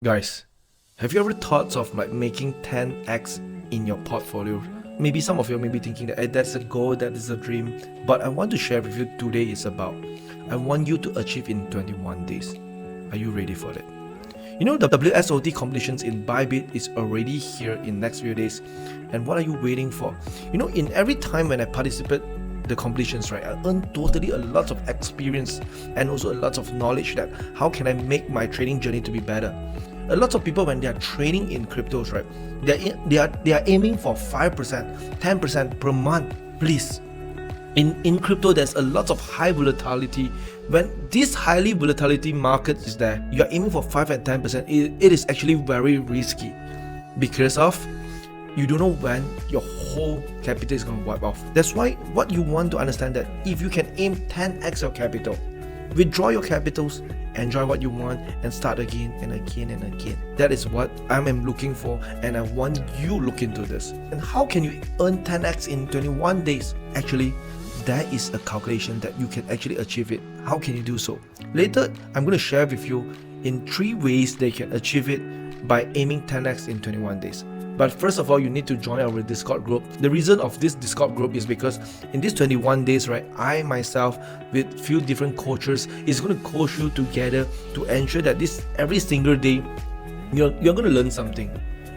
Guys, have you ever thought of making 10x in your portfolio? Maybe some of you may be thinking that that's a goal, that is a dream. But I want to share with you today is about, I want you to achieve in 21 days. Are you ready for that? You know, the WSOT competitions in Bybit is already here in next few days. And what are you waiting for? You know, in every time when I participate the competitions, right, I earn totally a lot of experience and also a lot of knowledge that how can I make my trading journey to be better. A lot of people, when they are trading in cryptos, right, they are aiming for 5%, 10% per month. Please, in crypto, there's a lot of high volatility. When this highly volatility market is there, you are aiming for 5 and 10%. It is actually very risky because of you don't know when your whole capital is going to wipe off. That's why what you want to understand that if you can aim 10x your capital, withdraw your capitals, enjoy what you want, and start again and again and again. That is what I am looking for, and I want you look into this. And how can you earn 10x in 21 days? Actually, there is a calculation that you can actually achieve it. How can you do so? Later, I'm going to share with you in 3 ways they can achieve it by aiming 10x in 21 days. But first of all, you need to join our Discord group. The reason of this Discord group is because in these 21 days, right, I myself with few different coaches is going to coach you together to ensure that this every single day you're going to learn something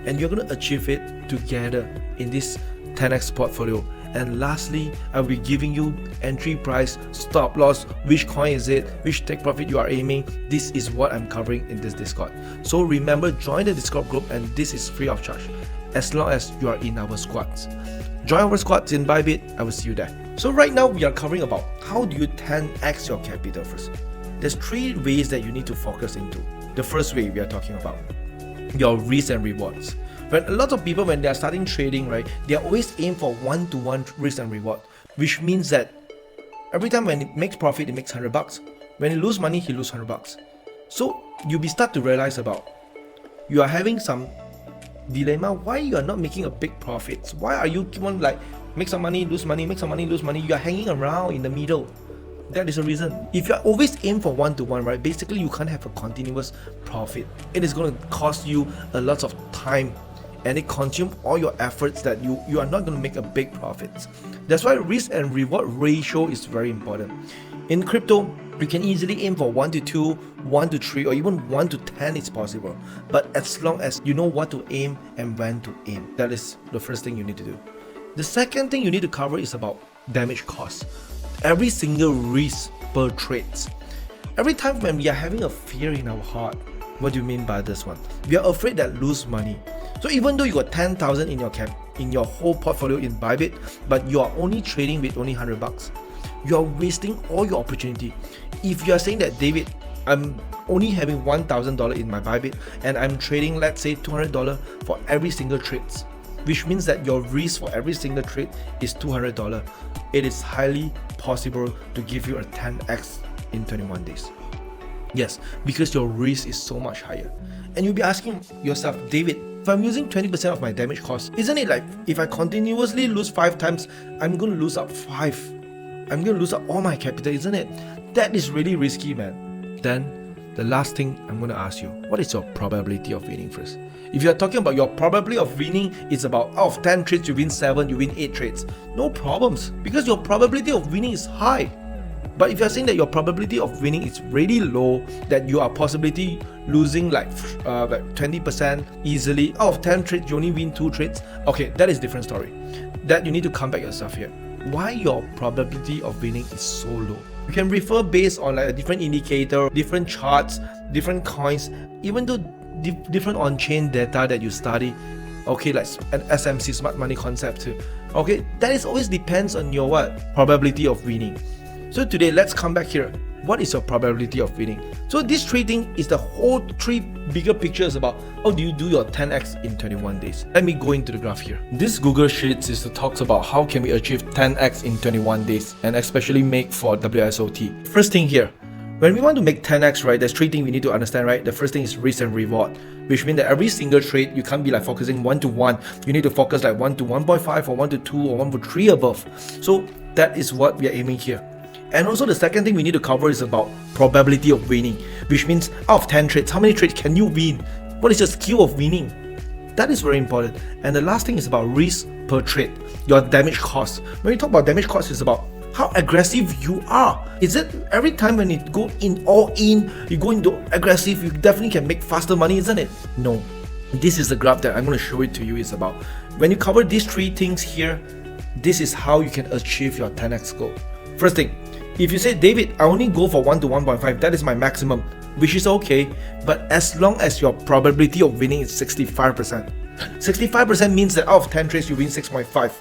and you're going to achieve it together in this 10x portfolio. And lastly, I'll be giving you entry price, stop loss, which coin is it, which take profit you are aiming. This is what I'm covering in this Discord. So remember, join the Discord group, and this is free of charge as long as you are in our squads. Join our squads in Bybit. I will see you there. So right now we are covering about how do you 10x your capital first. There's 3 ways that you need to focus into. The first way we are talking about your risk and rewards. When a lot of people, when they are starting trading, right, they are always aim for 1-to-1 risk and reward, which means that every time when it makes profit, it makes $100. When he lose money, he lose $100. So you be start to realize about you are having some dilemma. Why you are not making a big profits? Why are you keep on make some money, lose money, make some money, lose money? You are hanging around in the middle. That is the reason. If you are always aim for 1-to-1, right, basically you can't have a continuous profit. It is going to cost you a lot of time, and it consumes all your efforts that you are not going to make a big profits. That's why risk and reward ratio is very important. In crypto, you can easily aim for 1-to-2, 1-to-3, or even 1-to-10 is possible. But as long as you know what to aim and when to aim, that is the first thing you need to do. The second thing you need to cover is about damage cost. Every single risk per trades. Every time when we are having a fear in our heart, what do you mean by this one? We are afraid that lose money. So even though you got 10,000 in your whole portfolio in Bybit, but you are only trading with only $100, you are wasting all your opportunity. If you are saying that, David, I'm only having $1,000 in my Bybit and I'm trading, let's say, $200 for every single trades, which means that your risk for every single trade is $200. It is highly possible to give you a 10x in 21 days. Yes, because your risk is so much higher. And you'll be asking yourself, David, if I'm using 20% of my damage cost, isn't it like if I continuously lose 5 times, I'm going to lose up 5? I'm going to lose up all my capital, isn't it? That is really risky, man. Then the last thing I'm going to ask you, what is your probability of winning first? If you're talking about your probability of winning, it's about out of 10 trades, you win 7, you win 8 trades. No problems, because your probability of winning is high. But if you're saying that your probability of winning is really low, that you are possibly losing like 20% easily, out of 10 trades, you only win 2 trades, okay, that is a different story. That you need to come back yourself here. Why your probability of winning is so low? You can refer based on a different indicator, different charts, different coins, even though different on-chain data that you study, okay, like an SMC smart money concept too. Okay, that is always depends on your probability of winning. So today, let's come back here. What is your probability of winning? So this trading is the whole 3 bigger pictures about how do you do your 10x in 21 days. Let me go into the graph here. This Google Sheets is the talks about how can we achieve 10x in 21 days and especially make for WSOT. First thing here, when we want to make 10x, right, there's 3 things we need to understand, right? The first thing is risk and reward, which means that every single trade, you can't be like focusing 1-to-1. You need to focus like 1-to-1.5 or 1-to-2 or 1-to-3 above. So that is what we are aiming here. And also the second thing we need to cover is about probability of winning, which means out of 10 trades, how many trades can you win? What is your skill of winning? That is very important. And the last thing is about risk per trade, your damage cost. When you talk about damage cost, it's about how aggressive you are. Is it every time when you go in all in, you go into aggressive, you definitely can make faster money, isn't it? No. This is the graph that I'm going to show it to you. Is about when you cover these three things here, this is how you can achieve your 10x goal. First thing, if you say, David, I only go for 1 to 1.5, that is my maximum, which is okay, but as long as your probability of winning is 65%. 65% means that out of 10 trades, you win 6.5.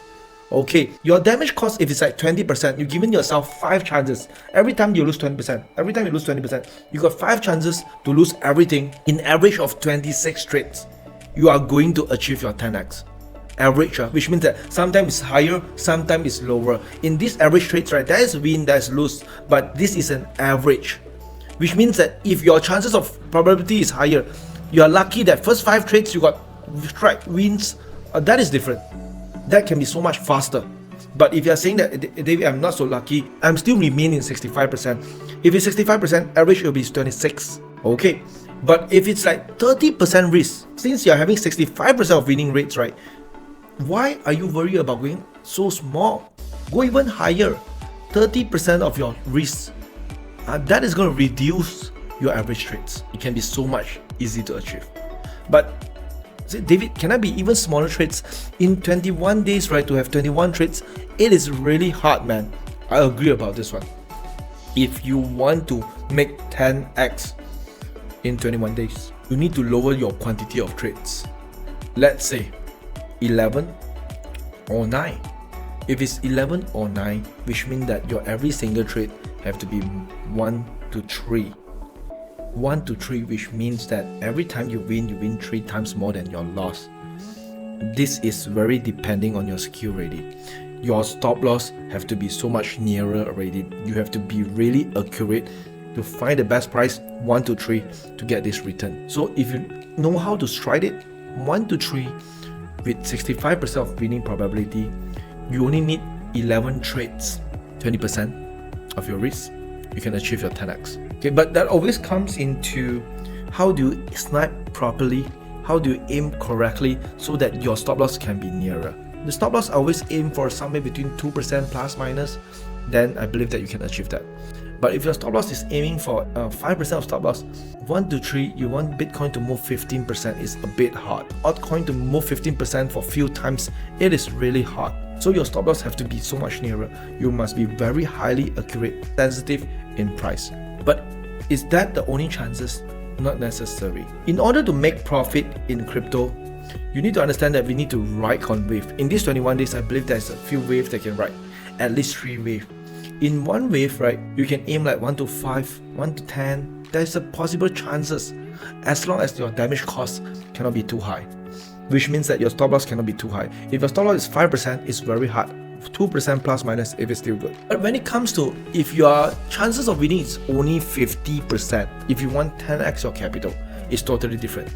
Okay, your damage cost, if it's like 20%, you're giving yourself 5 chances. Every time you lose 20%, every time you lose 20%, you got 5 chances to lose everything in average of 26 trades. You are going to achieve your 10x. Average, which means that sometimes it's higher, sometimes it's lower. In these average trades, right, there is win, there is lose, but this is an average. Which means that if your chances of probability is higher, you are lucky that first 5 trades you got strike wins, that is different. That can be so much faster. But if you are saying that, David, I'm not so lucky, I'm still remaining 65%. If it's 65%, average it will be 26. Okay. But if it's like 30% risk, since you're having 65% of winning rates, right? Why are you worried about going so small? Go even higher. 30% of your risk. That is going to reduce your average trades. It can be so much easy to achieve. But David, can I be even smaller trades? In 21 days, right, to have 21 trades, it is really hard, man. I agree about this one. If you want to make 10x in 21 days, you need to lower your quantity of trades. Let's say 11 or 9. If it's 11 or 9, which means that your every single trade have to be 1 to 3. 1 to 3, which means that every time you win 3 times more than your loss. This is very depending on your skill already. Your stop loss have to be so much nearer already. You have to be really accurate to find the best price 1 to 3 to get this return. So if you know how to strike it 1 to 3 with 65% of winning probability, you only need 11 trades, 20% of your risk. You can achieve your 10x. Okay, but that always comes into how do you snipe properly, how do you aim correctly so that your stop loss can be nearer. The stop loss I always aim for somewhere between 2% plus minus, then I believe that you can achieve that. But if your stop loss is aiming for 5% of stop loss, 1 to 3, you want Bitcoin to move 15% is a bit hard. Altcoin to move 15% for few times, it is really hard. So your stop loss have to be so much nearer. You must be very highly accurate, sensitive in price. But is that the only chances? Not necessary. In order to make profit in crypto, you need to understand that we need to ride on wave. In these 21 days, I believe there's a few waves that can ride, at least 3 waves. In one wave, right, you can aim like 1 to 5, 1 to 10. There's a possible chances as long as your damage cost cannot be too high, which means that your stop loss cannot be too high. If your stop loss is 5%, it's very hard. 2% plus minus if it's still good. But when it comes to if your chances of winning is only 50%, if you want 10x your capital, it's totally different.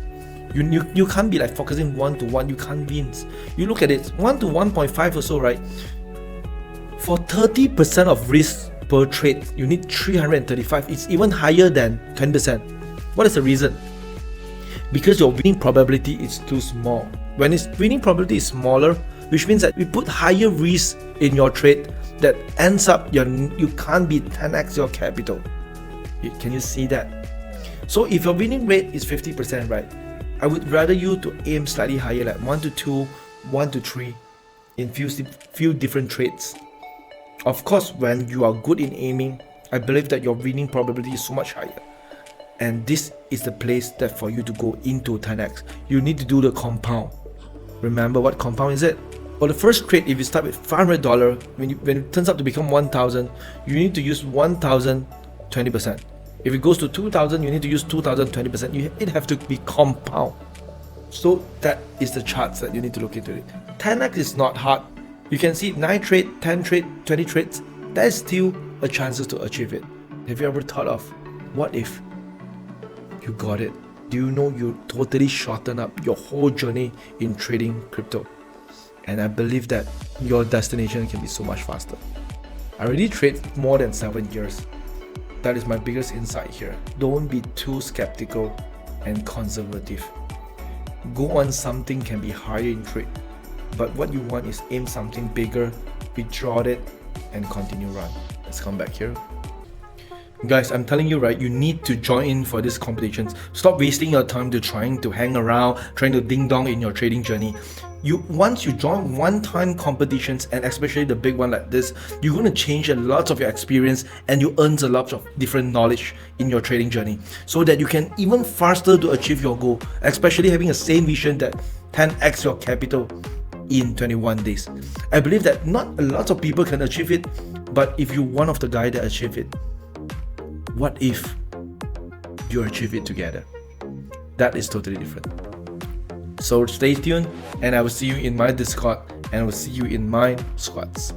You can't be like focusing 1 to 1, you can't win. You look at it, 1 to 1.5 or so, right? For 30% of risk per trade, you need 335. It's even higher than 10%. What is the reason? Because your winning probability is too small. When its winning probability is smaller, which means that you put higher risk in your trade, that ends up you can't be 10x your capital. Can you see that? So if your winning rate is 50%, right, I would rather you to aim slightly higher, like 1 to 2, 1 to 3 in few different trades. Of course, when you are good in aiming, I believe that your winning probability is so much higher. And this is the place that for you to go into 10x. You need to do the compound. Remember what compound is it? For the first trade, if you start with $500, when it turns out to become 1,000, you need to use 1,000 20%. If it goes to 2,000, you need to use 2,000 20%. It have to be compound. So that is the charts that you need to look into it. 10x is not hard. You can see 9 trade, 10 trade, 20 trades. There's still a chances to achieve it. Have you ever thought of what if you got it? Do you know you totally shorten up your whole journey in trading crypto? And I believe that your destination can be so much faster. I already trade more than 7 years. That is my biggest insight here. Don't be too skeptical and conservative. go on something can be higher in trade, but what you want is aim something bigger, withdraw it, and continue run. Let's come back here. Guys, I'm telling you, right, you need to join in for these competitions. Stop wasting your time to trying to hang around, trying to ding dong in your trading journey. Once you join one-time competitions, and especially the big one like this, you're going to change a lot of your experience, and you earn a lot of different knowledge in your trading journey, so that you can even faster to achieve your goal, especially having a same vision that 10x your capital in 21 days. I believe that not a lot of people can achieve it, but if you're one of the guys that achieve it, what if you achieve it together? That is totally different. So stay tuned, and I will see you in my Discord, and I will see you in my squads.